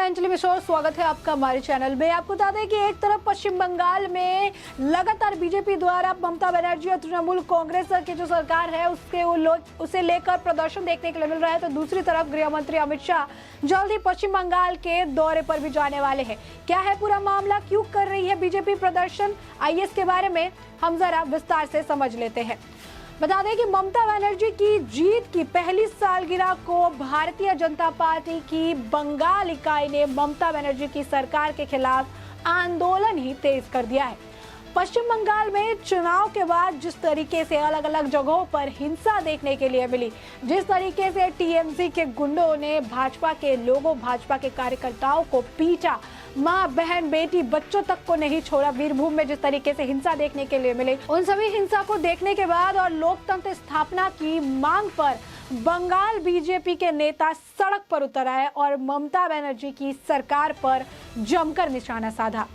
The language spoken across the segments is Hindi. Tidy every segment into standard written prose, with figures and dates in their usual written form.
मैं अंजलि मिश्रा, स्वागत है आपका हमारे चैनल में। आपको बता दें कि एक तरफ पश्चिम बंगाल में लगातार बीजेपी द्वारा ममता बनर्जी और तृणमूल कांग्रेस की जो सरकार है उसे लेकर प्रदर्शन देखने के लिए मिल रहा है, तो दूसरी तरफ गृह मंत्री अमित शाह जल्द ही पश्चिम बंगाल के दौरे पर भी जाने वाले हैं। क्या है पूरा मामला, क्यों कर रही है बीजेपी प्रदर्शन, आइए इसके बारे में हम जरा विस्तार से समझ लेते हैं। बता दें कि ममता बनर्जी की जीत की पहली सालगिरह को भारतीय जनता पार्टी की बंगाल इकाई ने ममता बनर्जी की सरकार के खिलाफ आंदोलन ही तेज कर दिया है। पश्चिम बंगाल में चुनाव के बाद जिस तरीके से अलग अलग जगहों पर हिंसा देखने के लिए मिली, जिस तरीके से टीएमसी के गुंडों ने भाजपा के लोगों, भाजपा के कार्यकर्ताओं को पीटा, माँ बहन बेटी बच्चों तक को नहीं छोड़ा, वीरभूम में जिस तरीके से हिंसा देखने के लिए मिले, उन सभी हिंसा को देखने के बाद और लोकतंत्र स्थापना की मांग पर बंगाल बीजेपी के नेता सड़क पर उतर आए और ममता बनर्जी की सरकार पर जमकर निशाना साधा।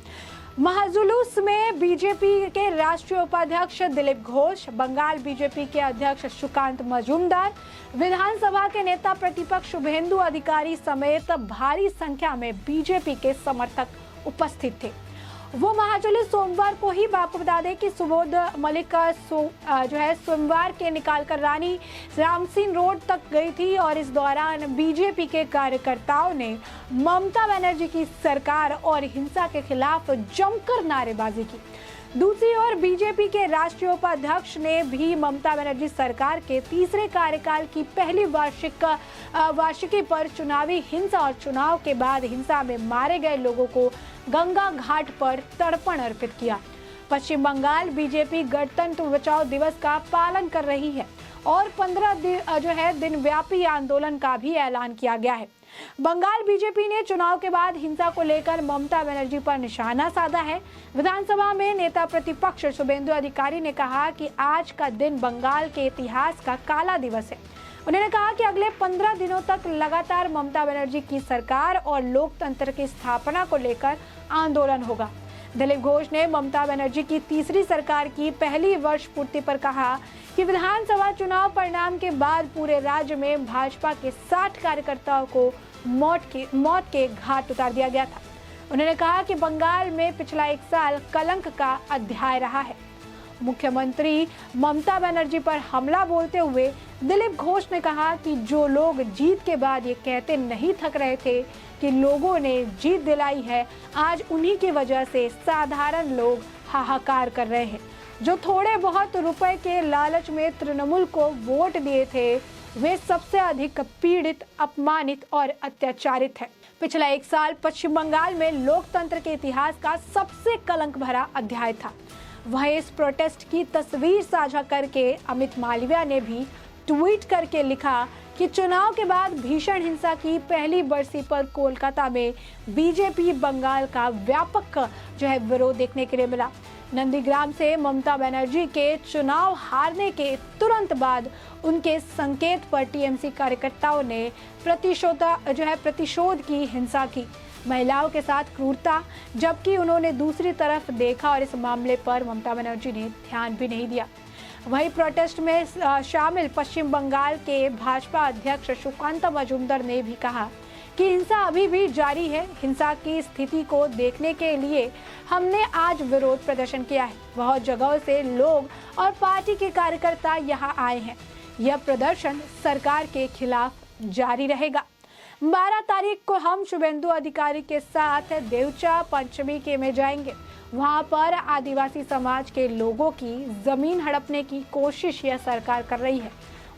महाजुलूस में बीजेपी के राष्ट्रीय उपाध्यक्ष दिलीप घोष, बंगाल बीजेपी के अध्यक्ष सुकांत मजूमदार, विधानसभा के नेता प्रतिपक्ष शुभेंदु अधिकारी समेत भारी संख्या में बीजेपी के समर्थक उपस्थित थे। वो महाजुलूस सोमवार को ही आपको बता दें कि सुबोध मलिक सोमवार के निकालकर रानी रामसिंह रोड तक गई थी और इस दौरान बीजेपी के कार्यकर्ताओं ने ममता बनर्जी की सरकार और हिंसा के खिलाफ जमकर नारेबाजी की। दूसरी ओर बीजेपी के राष्ट्रीय उपाध्यक्ष ने भी ममता बनर्जी सरकार के तीसरे कार्यकाल की पहली वार्षिकी पर चुनावी हिंसा और चुनाव के बाद हिंसा में मारे गए लोगों को गंगा घाट पर तर्पण अर्पित किया। पश्चिम बंगाल बीजेपी गणतंत्र बचाओ दिवस का पालन कर रही है और 15 दिन व्यापी आंदोलन का भी ऐलान किया गया है। बंगाल बीजेपी ने चुनाव के बाद हिंसा को लेकर ममता बनर्जी पर निशाना साधा है। विधानसभा में नेता प्रतिपक्ष शुभेंदु अधिकारी ने कहा कि आज का दिन बंगाल के इतिहास का काला दिवस है। उन्होंने कहा कि अगले 15 दिनों तक लगातार ममता बनर्जी की सरकार और लोकतंत्र की स्थापना को लेकर आंदोलन होगा। दिलीप घोष ने ममता बनर्जी की तीसरी सरकार की पहली वर्ष पूर्ति पर कहा कि विधानसभा चुनाव परिणाम के बाद पूरे राज्य में भाजपा के 60 कार्यकर्ताओं को मौत के घाट उतार दिया गया था। उन्होंने कहा कि बंगाल में पिछला 1 साल कलंक का अध्याय रहा है। मुख्यमंत्री ममता बनर्जी पर हमला बोलते हुए दिलीप घोष ने कहा कि जो लोग जीत के बाद ये कहते नहीं थक रहे थे कि लोगों ने जीत दिलाई है, आज उन्हीं की वजह से साधारण लोग हाहाकार कर रहे हैं। जो थोड़े बहुत रुपए के लालच में तृणमूल को वोट दिए थे, वे सबसे अधिक पीड़ित, अपमानित और अत्याचारित है। पिछला 1 साल पश्चिम बंगाल में लोकतंत्र के इतिहास का सबसे कलंक भरा अध्याय था। वहीं इस प्रोटेस्ट की तस्वीर साझा करके अमित मालविया ने भी ट्वीट करके लिखा कि चुनाव के बाद भीषण हिंसा की पहली बरसी पर कोलकाता में बीजेपी बंगाल का व्यापक विरोध देखने के लिए मिला। नंदीग्राम से ममता बनर्जी के चुनाव हारने के तुरंत बाद उनके संकेत पर टीएमसी कार्यकर्ताओं ने प्रतिशोध की हिंसा की, महिलाओं के साथ क्रूरता, जबकि उन्होंने दूसरी तरफ देखा और इस मामले पर ममता बनर्जी ने ध्यान भी नहीं दिया। वहीं प्रोटेस्ट में शामिल पश्चिम बंगाल के भाजपा अध्यक्ष सुकांत मजूमदार ने भी कहा कि हिंसा अभी भी जारी है। हिंसा की स्थिति को देखने के लिए हमने आज विरोध प्रदर्शन किया है। बहुत जगहों से लोग और पार्टी के कार्यकर्ता यहां आए हैं। यह प्रदर्शन सरकार के खिलाफ जारी रहेगा। 12 तारीख को हम शुभेंदु अधिकारी के साथ देवचा पंचमी के में जाएंगे। वहां पर आदिवासी समाज के लोगों की जमीन हड़पने की कोशिश यह सरकार कर रही है।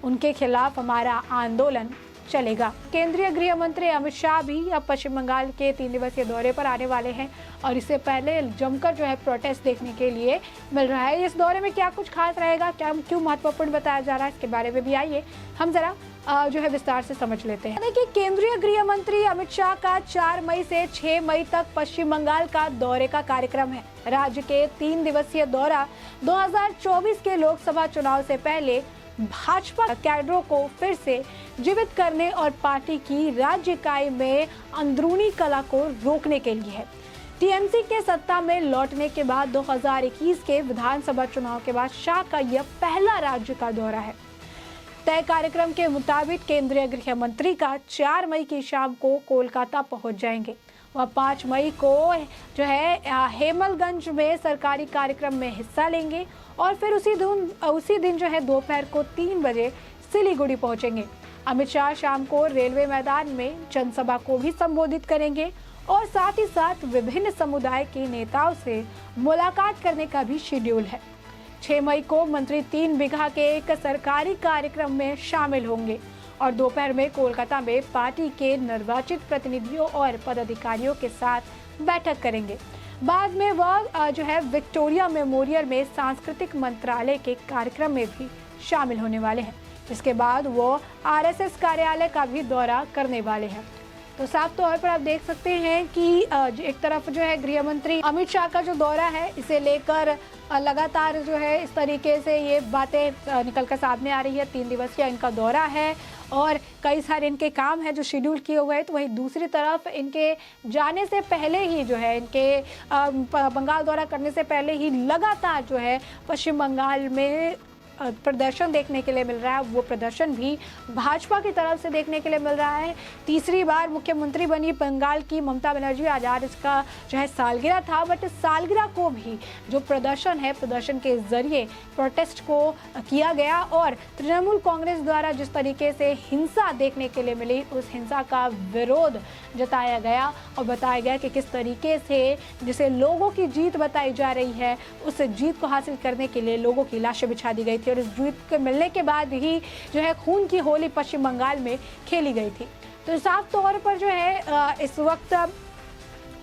उनके खिलाफ हमारा आंदोलन चलेगा। केंद्रीय गृह मंत्री अमित शाह भी अब पश्चिम बंगाल के 3 दिवसीय दौरे पर आने वाले हैं और इससे पहले जमकर प्रोटेस्ट देखने के लिए मिल रहा है। इस दौरे में क्या कुछ खास रहेगा, क्या क्यों महत्वपूर्ण बताया जा रहा है, इसके बारे में भी आइए हम जरा विस्तार से समझ लेते हैं। देखिए, केंद्रीय गृह मंत्री अमित शाह का 4 मई से 6 मई तक पश्चिम बंगाल का दौरे का कार्यक्रम है। राज्य के 3 दिवसीय दौरा 2024 के लोकसभा चुनाव से पहले भाजपा कैडरों को फिर से जीवित करने और पार्टी की राज्य इकाई में अंदरूनी कला को रोकने के लिए है। टीएमसी के सत्ता में लौटने के बाद 2021 के विधानसभा चुनाव के बाद शाह का यह पहला राज्य का दौरा है। तय कार्यक्रम के मुताबिक केंद्रीय गृह मंत्री का 4 मई की शाम को कोलकाता पहुंच जाएंगे। वह 5 मई को जो है हेमलगंज में सरकारी कार्यक्रम में हिस्सा लेंगे और फिर उसी दिन जो है दोपहर को 3 बजे सिलीगुड़ी पहुंचेंगे। अमित शाह शाम को रेलवे मैदान में जनसभा को भी संबोधित करेंगे और साथ ही साथ विभिन्न समुदाय के नेताओं से मुलाकात करने का भी शेड्यूल है। 6 मई को मंत्री 3 बीघा के एक सरकारी कार्यक्रम में शामिल होंगे और दोपहर में कोलकाता में पार्टी के निर्वाचित प्रतिनिधियों और पदाधिकारियों के साथ बैठक करेंगे। बाद में वह जो है विक्टोरिया मेमोरियल में सांस्कृतिक मंत्रालय के कार्यक्रम में भी शामिल होने वाले हैं। इसके बाद वो आरएसएस कार्यालय का भी दौरा करने वाले हैं। तो साफ तौर पर आप देख सकते हैं कि एक तरफ जो है गृह मंत्री अमित शाह का जो दौरा है, इसे लेकर लगातार जो है इस तरीके से ये बातें निकल कर सामने आ रही है। 3 दिवसीय इनका दौरा है और कई सारे इनके काम हैं जो शेड्यूल किए हुए हैं। तो वहीं दूसरी तरफ इनके जाने से पहले ही जो है इनके बंगाल दौरा करने से पहले ही लगातार जो है पश्चिम बंगाल में प्रदर्शन देखने के लिए मिल रहा है। वो प्रदर्शन भी भाजपा की तरफ से देखने के लिए मिल रहा है। तीसरी बार मुख्यमंत्री बनी बंगाल की ममता बनर्जी, आज इसका जो है सालगिरह था, बट इस सालगिरह को भी जो प्रदर्शन है, प्रदर्शन के जरिए प्रोटेस्ट को किया गया और तृणमूल कांग्रेस द्वारा जिस तरीके से हिंसा देखने के लिए मिली, उस हिंसा का विरोध जताया गया और बताया गया कि किस तरीके से जिसे लोगों की जीत बताई जा रही है, उस जीत को हासिल करने के लिए लोगों की लाशें बिछा दी गई थी और इस जीत के मिलने के बाद ही जो है खून की होली पश्चिम बंगाल में खेली गई थी। तो साफ तौर पर जो है इस वक्त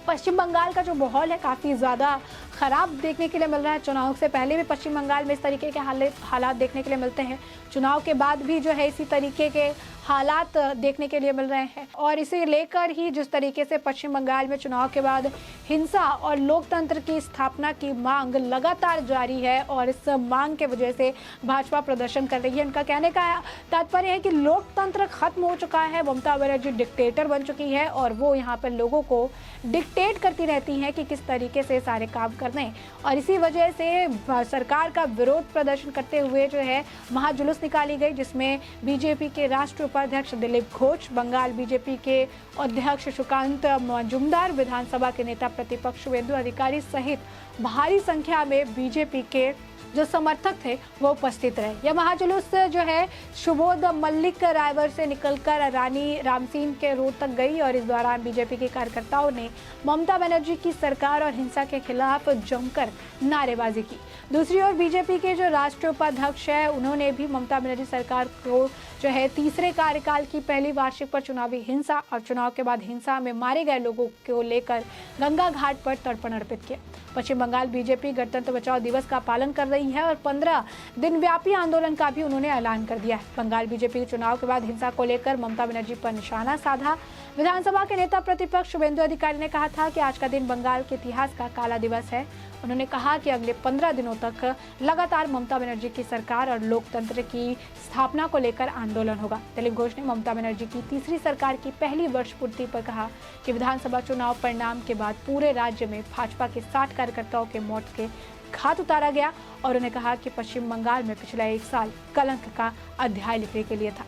पश्चिम बंगाल का जो माहौल है काफ़ी ज़्यादा ख़राब देखने के लिए मिल रहा है। चुनाव से पहले भी पश्चिम बंगाल में इस तरीके के हालात देखने के लिए मिलते हैं, चुनाव के बाद भी जो है इसी तरीके के हालात देखने के लिए मिल रहे हैं और इसे लेकर ही जिस तरीके से पश्चिम बंगाल में चुनाव के बाद हिंसा और लोकतंत्र की स्थापना की मांग लगातार जारी है और इस मांग के वजह से भाजपा प्रदर्शन कर रही है। उनका कहने का तात्पर्य है कि लोकतंत्र खत्म हो चुका है, ममता बनर्जी डिक्टेटर बन चुकी है और वो यहाँ पर लोगों को डिक्टेट करती रहती हैं कि किस तरीके से सारे काम करने, और इसी वजह से सरकार का विरोध प्रदर्शन करते हुए जो है महाजुलूस निकाली गई, जिसमें बीजेपी के राष्ट्रीय उपाध्यक्ष दिलीप घोष, बंगाल बीजेपी के अध्यक्ष सुकांत मजूमदार, विधानसभा के नेता प्रतिपक्ष शुभेंदु अधिकारी सहित भारी संख्या में बीजेपी के जो समर्थक थे वो उपस्थित रहे। यह महाजुलूस जो है शुभोद मल्लिक रायवर से निकलकर रानी रामसीन के रोड तक गई और इस दौरान बीजेपी के कार्यकर्ताओं ने ममता बनर्जी की सरकार और हिंसा के खिलाफ जमकर नारेबाजी की। दूसरी ओर बीजेपी के जो राष्ट्रीय उपाध्यक्ष है, उन्होंने भी ममता बनर्जी सरकार को जो है तीसरे कार्यकाल की पहली वार्षिक पर चुनावी हिंसा और चुनाव के बाद हिंसा में मारे गए लोगों को लेकर गंगा घाट पर तर्पण अर्पित किया। पश्चिम बंगाल बीजेपी गणतंत्र बचाओ दिवस का पालन कर रही है और 15 दिन व्यापी आंदोलन का भी उन्होंने ऐलान कर दिया है। बंगाल बीजेपी के चुनाव के बाद हिंसा को लेकर ममता बनर्जी पर निशाना साधा। विधानसभा के नेता प्रतिपक्ष शुभेंदु अधिकारी ने कहा था कि आज का दिन बंगाल के इतिहास का काला दिवस है। उन्होंने कहा कि अगले 15 दिनों तक लगातार ममता बनर्जी की सरकार और लोकतंत्र की स्थापना को लेकर आंदोलन होगा। दिलीप घोष ने ममता बनर्जी की तीसरी सरकार की पहली वर्षपूर्ति पर कहा कि विधानसभा चुनाव परिणाम के बाद पूरे राज्य में भाजपा के 60 कार्यकर्ताओं के मौत के घात उतारा गया और उन्होंने कहा कि पश्चिम बंगाल में पिछला 1 साल कलंक का अध्याय लिखने के लिए था।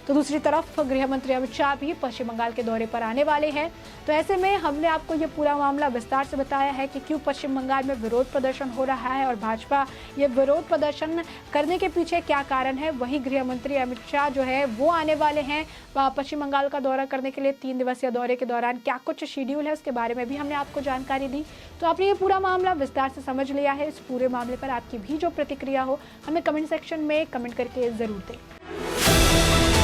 तो दूसरी तरफ गृह मंत्री अमित शाह भी पश्चिम बंगाल के दौरे पर आने वाले हैं। तो ऐसे में हमने आपको ये पूरा मामला विस्तार से बताया है कि क्यों पश्चिम बंगाल में विरोध प्रदर्शन हो रहा है और भाजपा ये विरोध प्रदर्शन करने के पीछे क्या कारण है। वहीं गृह मंत्री अमित शाह जो है वो आने वाले हैं पश्चिम बंगाल का दौरा करने के लिए। 3 दिवसीय दौरे के दौरान क्या कुछ शेड्यूल है उसके बारे में भी हमने आपको जानकारी दी। तो आपने ये पूरा मामला विस्तार से समझ लिया है। इस पूरे मामले पर आपकी भी जो प्रतिक्रिया हो हमें कमेंट सेक्शन में कमेंट करके ज़रूर दें।